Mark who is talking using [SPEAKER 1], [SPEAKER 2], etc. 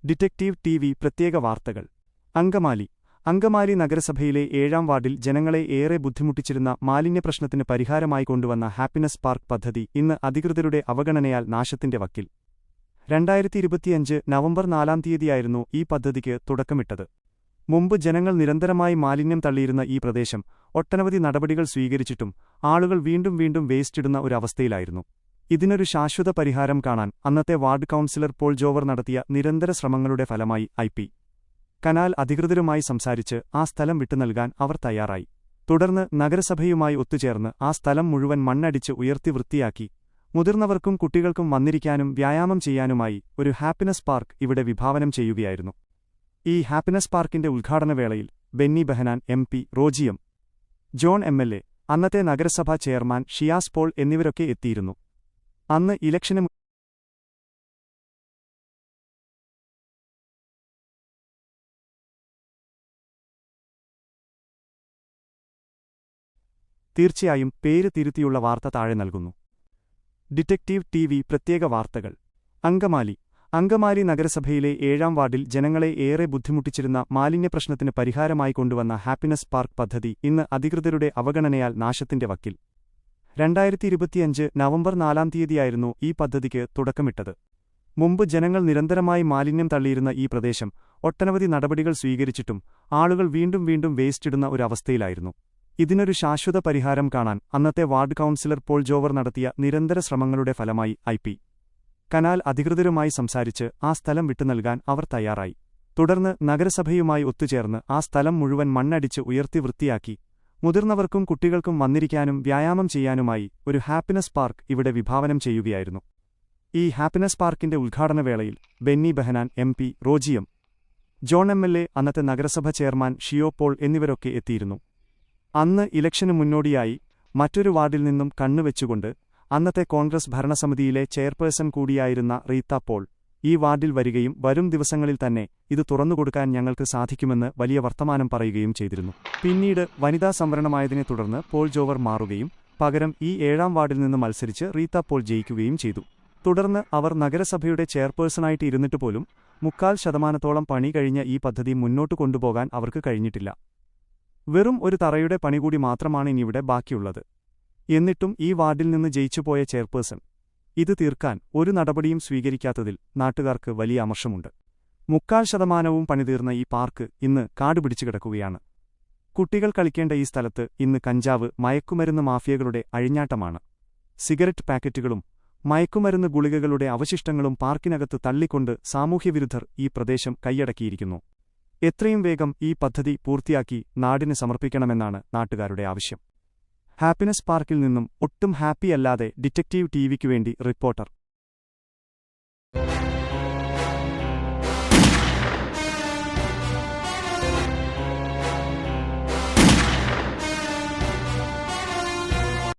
[SPEAKER 1] Detective TV പ്രത്യേക വാർത്തകൾ. അങ്കമാലി നഗരസഭയിലെ 7-ാം വാർഡിൽ ജനങ്ങളെ ഏറെ ബുദ്ധിമുട്ടിച്ചിരുന്ന മാലിന്യപ്രശ്നത്തിന് പരിഹാരമായി കൊണ്ടുവന്ന ഹാപ്പിനസ് പാർക്ക് പദ്ധതി ഇന്ന് അധികൃതരുടെ അവഗണനയാൽ നാശത്തിന്റെ വക്കിൽ. 2025 നവംബർ 4-ാം തീയതിയായിരുന്നു ഈ പദ്ധതിക്ക് തുടക്കമിട്ടത്. മുമ്പ് ജനങ്ങൾ നിരന്തരമായി മാലിന്യം തള്ളിയിരുന്ന ഈ പ്രദേശം ഒട്ടനവധി നടപടികൾ സ്വീകരിച്ചിട്ടും ആളുകൾ വീണ്ടും വേസ്റ്റിടുന്ന ഒരവസ്ഥയിലായിരുന്നു. ഇതിനൊരു ശാശ്വത പരിഹാരം കാണാൻ അന്നത്തെ വാർഡ് കൗൺസിലർ പോൾ ജോവർ നടത്തിയ നിരന്തര ശ്രമങ്ങളുടെ ഫലമായി ഐ.പി. കനാൽ അധികൃതരുമായി സംസാരിച്ച് ആ സ്ഥലം വിട്ടുനൽകാൻ അവർ തയ്യാറായി. തുടർന്ന് നഗരസഭയുമായി ഒത്തുചേർന്ന് ആ സ്ഥലം മുഴുവൻ മണ്ണടിച്ച് ഉയർത്തി വൃത്തിയാക്കി മുതിർന്നവർക്കും കുട്ടികൾക്കും വന്നിരിക്കാനും വ്യായാമം ചെയ്യാനുമായി ഒരു ഹാപ്പിനസ് പാർക്ക് ഇവിടെ വിഭാവനം ചെയ്യുകയായിരുന്നു. ഈ ഹാപ്പിനസ് പാർക്കിന്റെ ഉദ്ഘാടനവേളയിൽ Benny Behanan MP., Roji M. John MLA., അന്നത്തെ നഗരസഭാ ചെയർമാൻ ഷിയാസ് പോൾ എന്നിവരൊക്കെ എത്തിയിരുന്നു. അന്ന് ഇലക്ഷന് തീർച്ചയായും പേര് തിരുത്തിയുള്ള വാർത്ത താഴെ നൽകുന്നു. ഡിറ്റക്ടീവ് ടിവി പ്രത്യേക വാർത്തകൾ. അങ്കമാലി നഗരസഭയിലെ 7-ാം വാർഡിൽ ജനങ്ങളെ ഏറെ ബുദ്ധിമുട്ടിച്ചിരുന്ന മാലിന്യപ്രശ്നത്തിന് പരിഹാരമായി കൊണ്ടുവന്ന ഹാപ്പിനസ് പാർക്ക് പദ്ധതി ഇന്ന് അധികൃതരുടെ അവഗണനയാൽ നാശത്തിന്റെ വക്കിൽ. 2025 നവംബർ 4-ാം തീയതിയായിരുന്നു ഈ പദ്ധതിക്ക് തുടക്കമിട്ടത്. മുമ്പ് ജനങ്ങൾ നിരന്തരമായി മാലിന്യം തള്ളിയിരുന്ന ഈ പ്രദേശം ഒട്ടനവധി നടപടികൾ സ്വീകരിച്ചിട്ടും ആളുകൾ വീണ്ടും വേസ്റ്റിടുന്ന ഒരവസ്ഥയിലായിരുന്നു. ഇതിനൊരു ശാശ്വത പരിഹാരം കാണാൻ അന്നത്തെ വാർഡ് കൗൺസിലർ പോൾ ജോവർ നടത്തിയ നിരന്തര ശ്രമങ്ങളുടെ ഫലമായി ഐ.പി. കനാൽ അധികൃതരുമായി സംസാരിച്ച് ആ സ്ഥലം വിട്ടുനൽകാൻ അവർ തയ്യാറായി. തുടർന്ന് നഗരസഭയുമായി ഒത്തുചേർന്ന് ആ സ്ഥലം മുഴുവൻ മണ്ണടിച്ച് ഉയർത്തി വൃത്തിയാക്കി മുതിർന്നവർക്കും കുട്ടികൾക്കും വന്നിരിക്കാനും വ്യായാമം ചെയ്യാനുമായി ഒരു ഹാപ്പിനസ് പാർക്ക് ഇവിടെ വിഭാവനം ചെയ്യുകയായിരുന്നു. ഈ ഹാപ്പിനസ് പാർക്കിന്റെ ഉദ്ഘാടനവേളയിൽ Benny Behanan MP., Roji M. John MLA., അന്നത്തെ നഗരസഭ ചെയർമാൻ ഷിയോ പോൾ എന്നിവരൊക്കെ എത്തിയിരുന്നു. അന്ന് ഇലക്ഷന് മുന്നോടിയായി മറ്റൊരു വാർഡിൽ നിന്നും കണ്ണുവെച്ചുകൊണ്ട് അന്നത്തെ കോൺഗ്രസ് ഭരണസമിതിയിലെ ചെയർപേഴ്സൺ കൂടിയായിരുന്ന റീത്ത പോൾ ഈ വാർഡിൽ വരികയും വരും ദിവസങ്ങളിൽ തന്നെ ഇത് തുറന്നുകൊടുക്കാൻ ഞങ്ങൾക്ക് സാധിക്കുമെന്ന് വലിയ വർത്തമാനം പറയുകയും ചെയ്തിരുന്നു. പിന്നീട് വനിതാ സംവരണമായതിനെ തുടർന്ന് പോൾ ജോവർ മാറുകയും പകരം ഈ 7-ാം വാർഡിൽ നിന്ന് മത്സരിച്ച് റീത്ത പോൾ ജയിക്കുകയും ചെയ്തു. തുടർന്ന് അവർ നഗരസഭയുടെ ചെയർപേഴ്സണായിട്ട് ഇരുന്നിട്ട് പോലും 3/4% പണി കഴിഞ്ഞ ഈ പദ്ധതി മുന്നോട്ട് കൊണ്ടുപോകാൻ അവർക്ക് കഴിഞ്ഞിട്ടില്ല. വെറും ഒരു തറയുടെ പണികൂടി മാത്രമാണ് ഇനിയിവിടെ ബാക്കിയുള്ളത്. എന്നിട്ടും ഈ വാർഡിൽ നിന്ന് ജയിച്ചുപോയ ചെയർപേഴ്സൺ ഇത് തീർക്കാൻ ഒരു നടപടിയും സ്വീകരിക്കാത്തതിൽ നാട്ടുകാർക്ക് വലിയ അമർഷമുണ്ട്. 3/4% പണിതീർന്ന ഈ പാർക്ക് ഇന്ന് കാടുപിടിച്ചു കിടക്കുകയാണ്. കുട്ടികൾ കളിക്കേണ്ട ഈ സ്ഥലത്ത് ഇന്ന് കഞ്ചാവ്, മയക്കുമരുന്ന് മാഫിയകളുടെ അഴിഞ്ഞാട്ടമാണ്. സിഗരറ്റ് പാക്കറ്റുകളും മയക്കുമരുന്ന് ഗുളികകളുടെ അവശിഷ്ടങ്ങളും പാർക്കിനകത്ത് തള്ളിക്കൊണ്ട് സാമൂഹ്യവിരുദ്ധർ ഈ പ്രദേശം കൈയടക്കിയിരിക്കുന്നു. എത്രയും വേഗം ഈ പദ്ധതി പൂർത്തിയാക്കി നാടിന് സമർപ്പിക്കണമെന്നാണ് നാട്ടുകാരുടെ ആവശ്യം. ഹാപ്പിനസ് പാർക്കിൽ നിന്നും ഒട്ടും ഹാപ്പിയല്ലാതെ ഡിറ്റക്ടീവ് ടിവിക്കുവേണ്ടി റിപ്പോർട്ടർ.